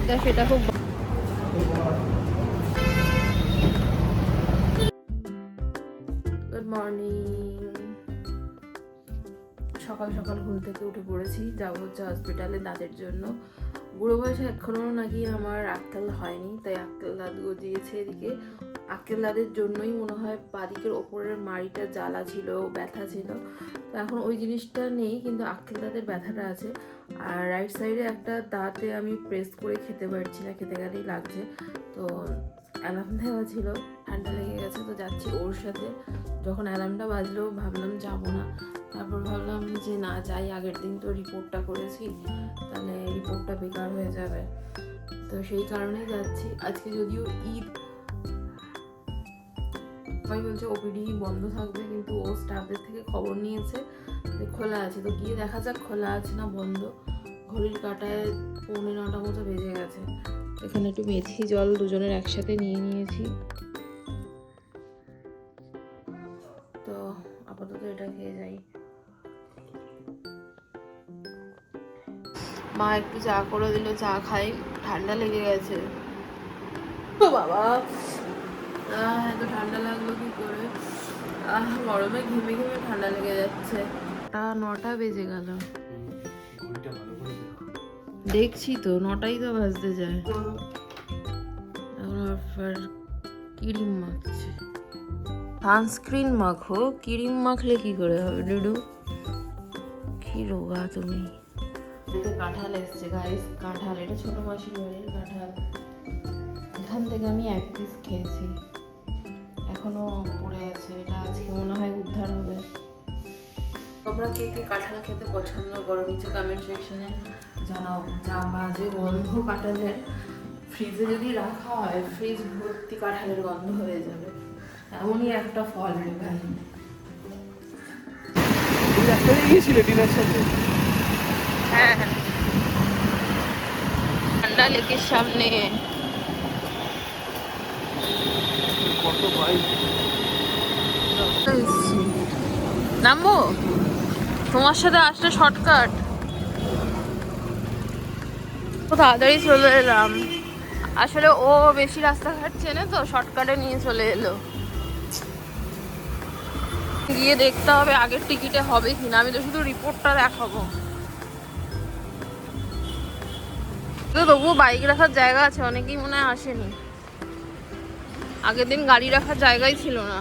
এটা সেটা খুব গুড মর্নিং। সকাল সকাল ঘুম থেকে উঠে পড়েছি, যাবো হচ্ছে হসপিটালে দাঁতের জন্য। বুড়ো বয়সে এখনো নাকি আমার আক্কেল হয়নি, তাই আক্কেল দাঁত গজিয়েছে এদিকে। আক্কেল দাঁতের জন্যই মনে হয় বাদিকের ওপরের মাড়িটা জ্বালা ছিল, ব্যথা ছিল। তো এখন ওই জিনিসটা নেই, কিন্তু আক্কেল দাঁতের ব্যথাটা আছে। আর রাইট সাইডে একটা দাঁতে আমি প্রেস করে খেতে পারছি না, খেতে গেলেই লাগছে। তো অ্যালার্ম দেওয়া ছিল, ঠান্ডা লেগে গেছে, তো যাচ্ছি ওর সাথে। যখন অ্যালার্মটা বাজলো ভাবলাম যাবো না, তারপর ভাবলাম যে না যাই, আগের দিন তো রিপোর্টটা করেছি, তাহলে রিপোর্টটা বেকার হয়ে যাবে। তো সেই কারণেই যাচ্ছি। আজকে যদিও ঈদ, সবাই বলছে ওপিডি বন্ধ থাকবে, কিন্তু ও স্টাফদের থেকে খবর নিয়েছে যে খোলা আছে। তো গিয়ে দেখা যাক খোলা আছে না বন্ধ। ঘড়ির কাঁটায় 8:45 মতো বেজে গেছে। এখানে একটু মেথি জল দুজনের একসাথে নিয়ে নিয়েছি। তো আপাতত এটা খেয়ে যাই। মা একটু চা করে দিল, চা খাই, ঠান্ডা লেগে গেছে। ও বাবা, এত ঠান্ডা লাগলো কি করে? গরমে ঘেমে ঘেমে ঠান্ডা লেগে যাচ্ছে। 9টা বেজে গেল। দেখছি তো 9টাই তো বাজতে যায়। আবার ক্রিম মাখছে। সানস্ক্রিন মাখো, ক্রিম মাখলে কি করে হবে ডুডু? কি রোগা তুমি। কাঁঠাল এসছে গাইস, কাঁঠাল। এটা ছোট মাসির বাড়ির কাঁঠাল। এখান থেকে আমি 1 পিস খেয়েছি, এখনো পড়ে আছে। এটা আজকে মনে হয় উদ্ধার হবে। তোমরা কে কে কাঁঠাল খেতে পছন্দ করো নিচে কমেন্ট সেকশনে জানাও। যা বাজে গন্ধ কাঁঠালের, ফ্রিজে যদি রাখা হয় ফ্রিজ ভর্তি কাঁঠালের গন্ধ হয়ে যাবে। এমনই একটা ফল ভাই। হ্যাঁ হ্যাঁ, ঠান্ডা লেকের সামনে। নামবো তোমার সাথে আসলে শর্টকাট। তাড়াতাড়ি চলে এলাম। আসলে ও বেশি রাস্তাঘাট চেনে তো, শর্টকাটে নিয়ে চলে এলো। গিয়ে দেখতে হবে আগের টিকিটে হবে কিনা, আমি তো শুধু রিপোর্টটা দেখাবো। তবুও বাইক রাখার জায়গা আছে, অনেকেই মনে হয় আসেনি। আগের দিন গাড়ি রাখার জায়গাই ছিল না।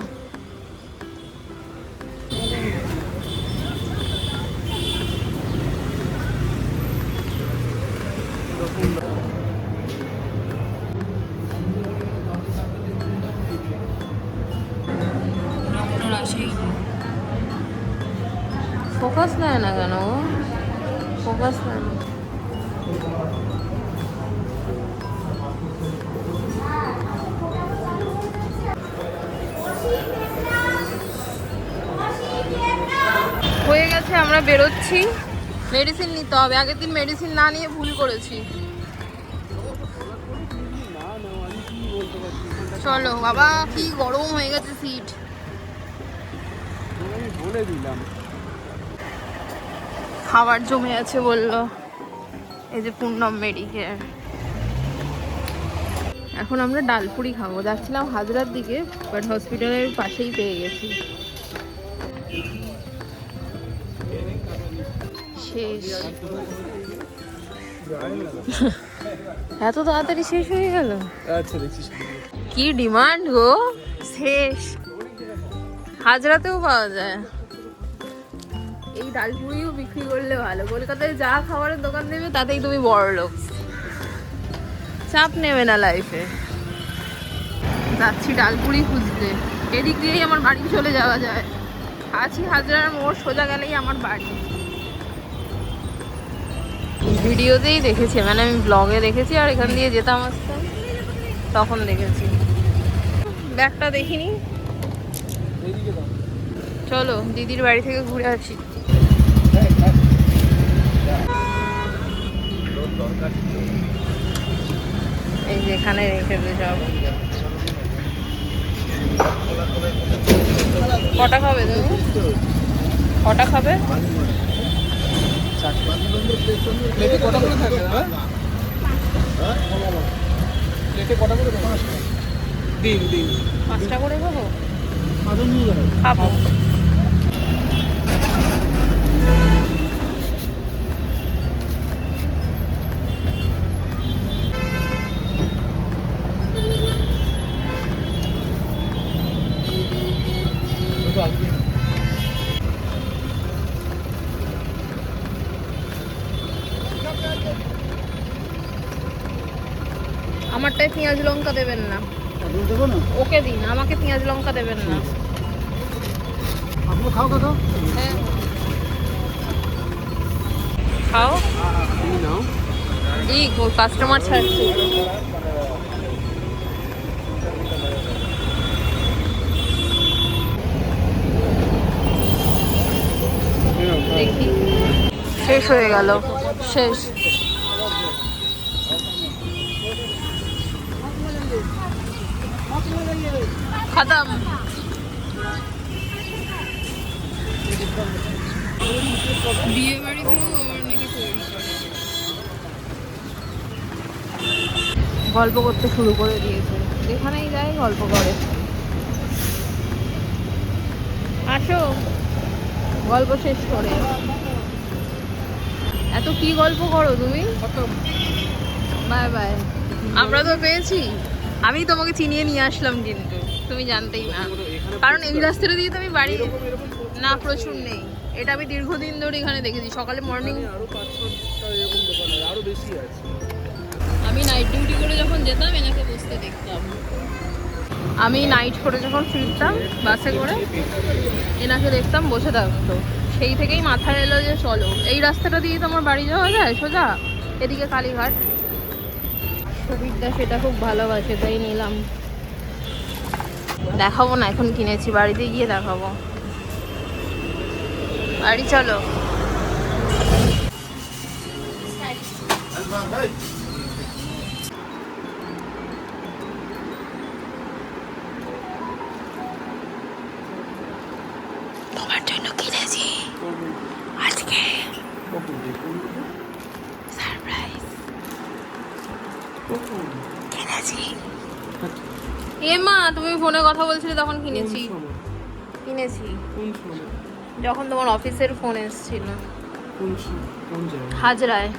ফোকাস নেয় না কেন? ফোকাস নেয় না। হয়ে গেছে, আমরা বেরোচ্ছি। মেডিসিন নিতে হবে, আগের দিন মেডিসিন না নিয়ে ভুল করেছি। চলো বাবা, কি গরম হয়ে গেছে সিট। বলে দিলাম খাবার জমে আছে বললো। এই যে পূর্ণম মেডিকেয়ার। এখন আমরা ডালপুরি খাবো। যাচ্ছিলাম হাজরার দিকে, বাট হসপিটালের পাশেই পেয়ে গেছি। শেষ। এত তাড়াতাড়ি শেষ হয়ে গেল? কি ডিমান্ড গো, শেষ। হাজরাতেও পাওয়া যায়। এই ডালপুরিও বিক্রি করলে ভালো। কলকাতায় যা খাবারের দোকান দেবে তাতেই তুমি বড় লোক, চাপ নেবে না লাইফে। যাচ্ছি ডালপুরি খুঁজতে। এদিক দিয়েই আমার বাড়ি চলে যাওয়া যায়। আছি হাজরার মোড়, সোজা গেলেই আমার বাড়ি। ভিডিওতেই দেখেছি, মানে আমি ব্লগে দেখেছি, আর এখান দিয়ে যেতাম আসতাম তখন দেখেছি। ব্যাগটা দেখিনি। চলো দিদির বাড়ি থেকে ঘুরে আসি। এই যে এখানে রেখে দে সব। কটা খাবে তুমি? কটা খাবে? প্লেটে কটা করে দেবো? 5টা দিন দিন 5টা করে খাবো, আদৌ নিয়ে যাবে খাবো। তো আসবে না। আমারটায় পেঁয়াজ লঙ্কা দেবেন না, আদৌ দেবো না? ওকে দিন, আমাকে পেঁয়াজ লঙ্কা দেবেন না। আপনি খাও কথা হ্যাঁ খাও, তুমি নাও। দিক ওর কাস্টমার ছাড়ছে। দেখি শেষ হয়ে গেল, শেষ। খতম। বিয়ে বাড়িতেও আবার নাকি তৈরি করে। গল্প করতে শুরু করে দিয়েছে, যেখানেই যায় গল্প করে। আসো গল্প শেষ করে। এত কি গল্প করো তুমি? Bye bye. আমরা তো পেয়েছি, আমি তোমাকে চিনিয়ে নিয়ে আসলাম কিন্তু তুমি জানতেই না, কারণ এই রাস্তাটা দিয়ে তো আমি বাড়ি না প্রচুর নেই। এটা আমি দীর্ঘদিন ধরে এখানে দেখেছি, সকালে মর্নিং। আরো 5-6টা এরকম দোকান আছে, আরো বেশি আছে। আমি নাইট ডিউটি করে যখন যেতাম এনাকে বসতে দেখতাম। আমি নাইট করে যখন ফিরতাম বাসে করে এনাকে দেখতাম বসে থাকতো। সেই থেকেই মাথায় এলো যে চলো এই রাস্তাটা দিয়ে তো আমার বাড়ি যাওয়া যায় সোজা, এদিকে কালীঘাট। সুবিধা সেটা খুব ভালোবাসে তাই নিলাম। দেখাবো না এখন, কিনেছি, বাড়িতে গিয়ে দেখাবো। বাড়ি চলো। তোমার জন্য কিনেছি আজকে সারপ্রাইজ কিনেছি। এ মা, তুমি ফোনে কথা বলছিলে তখন কিনেছি। কিনেছি কোন সময়? যখন তোমার অফিসের ফোন এসেছিল কোন জায়গায়? হাজরায়।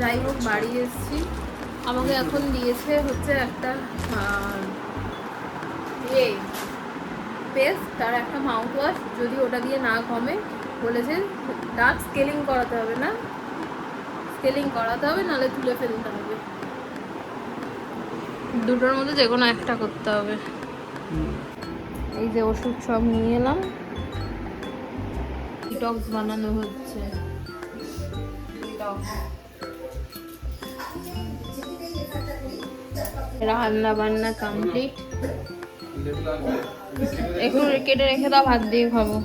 যাই হোক বাড়ি এসেছি, আমাকে এখন দিয়েছে হচ্ছে একটা পেস্ট, তার একটা মাউথ ওয়াশ। যদি ওটা দিয়ে না কমে বলেছে দাঁত স্কেলিং করাতে হবে, না স্কেলিং করাতে হবে, নাহলে তুলে ফেলতে হবে। দুটোর মধ্যে যে কোনো একটা করতে হবে। এই যে ওষুধ সব নিয়ে এলাম, ডিটক্স বানানো হচ্ছে। রান্না বান্না কমপ্লিট। একটু কেটে রেখে দাও, ভাত দিয়ে খাবো।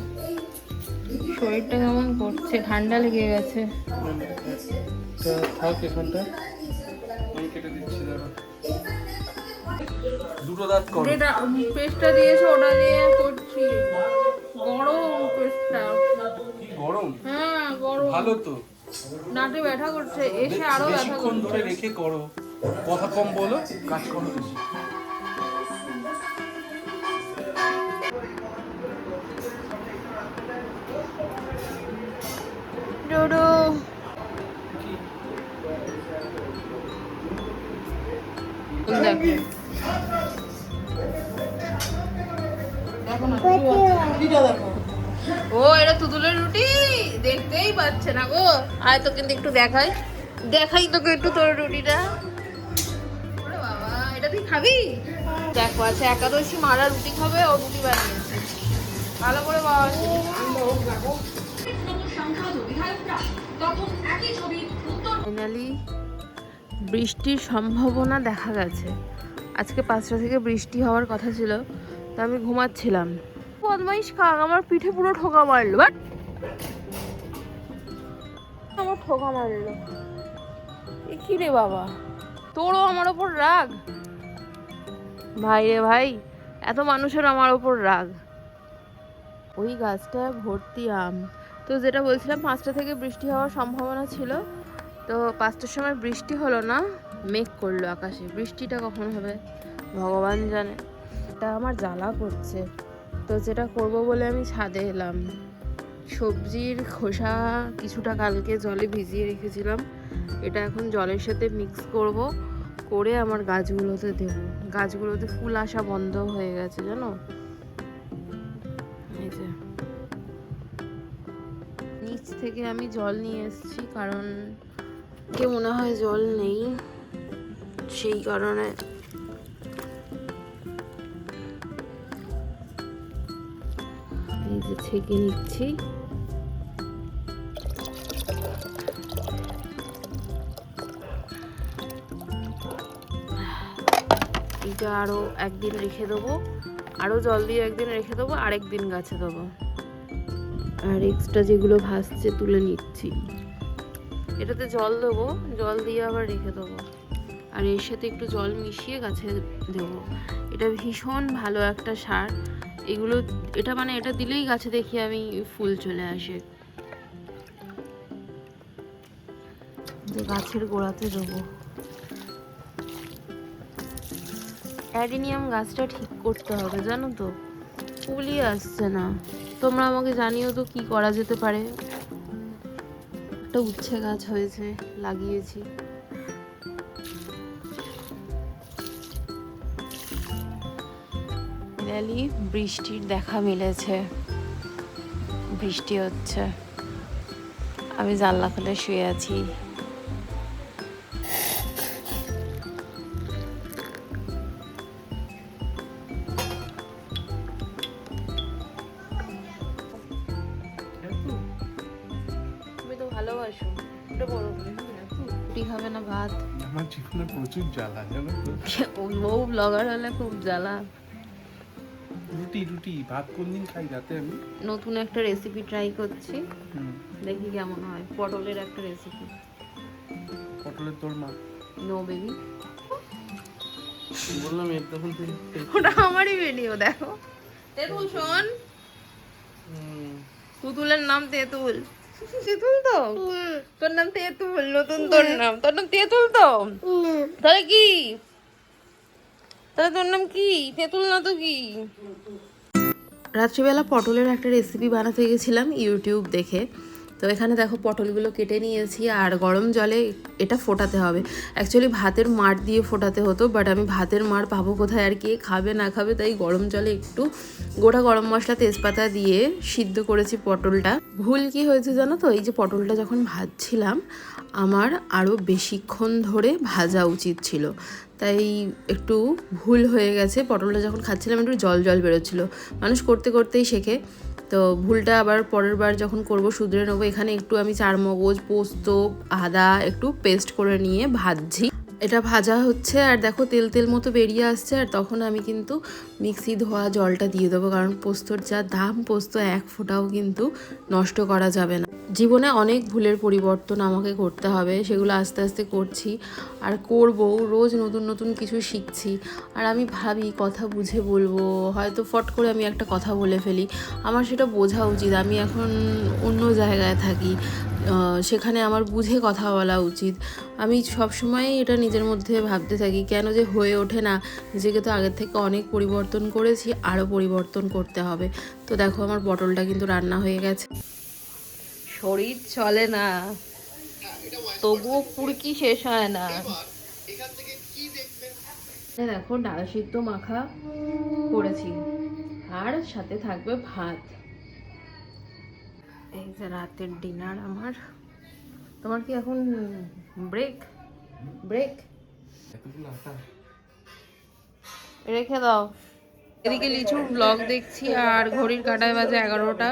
শরীরটা কেমন করছে, ঠান্ডা লেগে গেছে। থাক এখানটা, আমি কেটে দিচ্ছি। দাঁড়া, দুটো দাঁত কর। যেটা পেস্টটা দিয়েছে ওটা দিয়ে করছি। গরম পেস্টটা। গরম? হ্যাঁ গরম। ভালো তো, নাটে ব্যথা করছে, এসে আরো ব্যথা বেশিক্ষণ করছে। ধরে রেখে করো, কথা কম বলো, কাজ করো বেশি। ডোডো ও এটা তুতুলের রুটি দেখতেই পাচ্ছে না গো। আয় তো কিন্তু একটু দেখাই তোকে একটু তোর রুটিটা। ওরে বাবা, এটা তুই খাবি? দেখো আছে একাদশী, মারা রুটি খাবে, ও রুটি বানিয়েছে। ভালো করে বল। ফাইনালি বৃষ্টির সম্ভাবনা দেখা গেছে। আজকে 5টা থেকে বৃষ্টি হওয়ার কথা ছিল, তো আমি ঘুমাচ্ছিলাম। বদমাইশ কাক আমার পিঠে পুরো ঠোকা মারলো, বাট আমার ঠোকা মারলো। এ কি রে বাবা, তোরও আমার ওপর রাগ? ভাই রে ভাই, এত মানুষের আমার ওপর রাগ। ওই গাছটা ভর্তি আম। তো যেটা বলছিলাম 5টা থেকে বৃষ্টি হওয়ার সম্ভাবনা ছিল, তো 5টার সময় বৃষ্টি হলো না, মেঘ করলো আকাশে। বৃষ্টিটা কখন হবে ভগবান জানে। এটা আমার জ্বালা করছে। তো যেটা করব বলে আমি ছাদে এলাম, সবজির খোসা কিছুটা কালকে জলে ভিজিয়ে রেখেছিলাম, এটা এখন জলের সাথে মিক্স করব, করে আমার গাছগুলোতে দেব। গাছগুলোতে ফুল আসা বন্ধ হয়ে গেছে জানো। এই যে নিচ থেকে আমি জল নিয়ে এসেছি, কারণ কে মনে হয় জল নেই, সেই কারণে এই যে ছেঁকে নিচ্ছি। এটা আরো একদিন রেখে দেবো, আরো জল দিয়ে একদিন রেখে দেবো, আরেকদিন গাছে দেবো। আর এক্সট্রা যেগুলো ভাসছে তুলে নিচ্ছি। এটাতে জল দেবো, জল দিয়ে আবার রেখে দেবো, আর এর সাথে একটু জল মিশিয়ে গাছে দেবো। এটা ভীষণ ভালো একটা সার। এগুলো এটা মানে এটা দিলেই গাছে দেখি আমি ফুল চলে আসে। যে গাছের গোড়াতে দেবো। অ্যাডিনিয়াম গাছটা ঠিক করতে হবে জানো তো, ফুলই আসছে না। তোমরা আমাকে জানিও তো কি করা যেতে পারে। একটা উচ্ছে গাছ হয়েছে, লাগিয়েছি। ফাইনালি বৃষ্টির দেখা মিলেছে, বৃষ্টি হচ্ছে। আমি জানলা খুলে শুয়ে আছি। তুমি তো ভালোবাসো, এটা বড় করে রুটি খাবে না ভাত? আমার জীবনে প্রচুর জ্বালা জানো তো। বউ ব্লগার হলে খুব জ্বালা। রুটি রুটি ভাত কোনদিন খাই রাতে আমি। নতুন একটা রেসিপি ট্রাই করছি, দেখি কেমন হয়। পটলের একটা রেসিপি। পটলের তোর মা নো বেবি, বললাম এর তখন ওটা আমারই ভিডিও দেখো। তেঁতুল শোন, পুতুলের নাম তেঁতুল। তেঁতুল তো তোর নাম তেঁতুল, নতুন তোর নাম তেঁতুল তো। তাহলে কি, তাহলে তোর নাম কি? তেঁতুল না তো কি? রাত্রিবেলা পটলের একটা রেসিপি বানাতে গেছিলাম ইউটিউব দেখে। তো এখানে দেখো পটলগুলো কেটে নিয়েছি, আর গরম জলে এটা ফোটাতে হবে। অ্যাকচুয়ালি ভাতের মাড় দিয়ে ফোটাতে হতো, বাট আমি ভাতের মাড় পাবো কোথায়, আর কে খাবে না খাবে, তাই গরম জলে একটু গোটা গরম মশলা তেজপাতা দিয়ে সিদ্ধ করেছি পটলটা। ভুল কি হয়েছে জানো তো, এই যে পটলটা যখন ভাজছিলাম আমার আরও বেশিক্ষণ ধরে ভাজা উচিত ছিল, তাই একটু ভুল হয়ে গেছে। পটলটা যখন খাচ্ছিলাম একটু জল জল বেরোচ্ছিলো। মানুষ করতে করতেই শেখে, তো ভুলটা আবার পরের বার যখন করব শুধরে নেবো। এখানে একটু আমি চারমগজ, পোস্ত, আদা একটু পেস্ট করে নিয়ে ভাজছি। এটা ভাজা হচ্ছে আর দেখো তেল তেল মতো বেরিয়ে আসছে, আর তখন আমি কিন্তু মিক্সি ধোয়া জলটা দিয়ে দেবো, কারণ পোস্তর যা দাম, পোস্ত এক ফোঁটাও কিন্তু নষ্ট করা যাবে না। জীবনে অনেক ভুলের পরিবর্তন আমাকে করতে হবে, সেগুলো আস্তে আস্তে করছি আর করবো। রোজ নতুন নতুন কিছু শিখছি, আর আমি ভাবি কথা বুঝে বলবো, হয়তো ফট করে আমি একটা কথা বলে ফেলি। আমার সেটা বোঝা উচিত, আমি এখন অন্য জায়গায় থাকি, সেখানে আমার বুঝে কথা বলা উচিত। আমি সবসময় এটা নিজের মধ্যে ভাবতে থাকি, কেন যে হয়ে ওঠে না। নিজেকে তো আগের থেকে অনেক পরিবর্তন করেছি, আরও পরিবর্তন করতে হবে। তো দেখো আমার পটলটা কিন্তু রান্না হয়ে গেছে। শরীর চলে না, তবুও পুরকি শেষ হয় না। দেখো ডাল সিদ্ধ মাখা করেছি, আর সাথে থাকবে ভাত। এই যে রাতের ডিনার আমার। তোমার কি এখন ব্রেক? রেখে দাও। এদিকে লিচুর ব্লগ দেখছি, আর ঘড়ির কাঁটায় বাজে 11টা।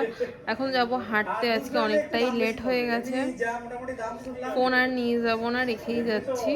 এখন যাব হাঁটতে, আজকে অনেকটাই লেট হয়ে গেছে। ফোন আর নিয়ে যাব না, রেখেই যাচ্ছি।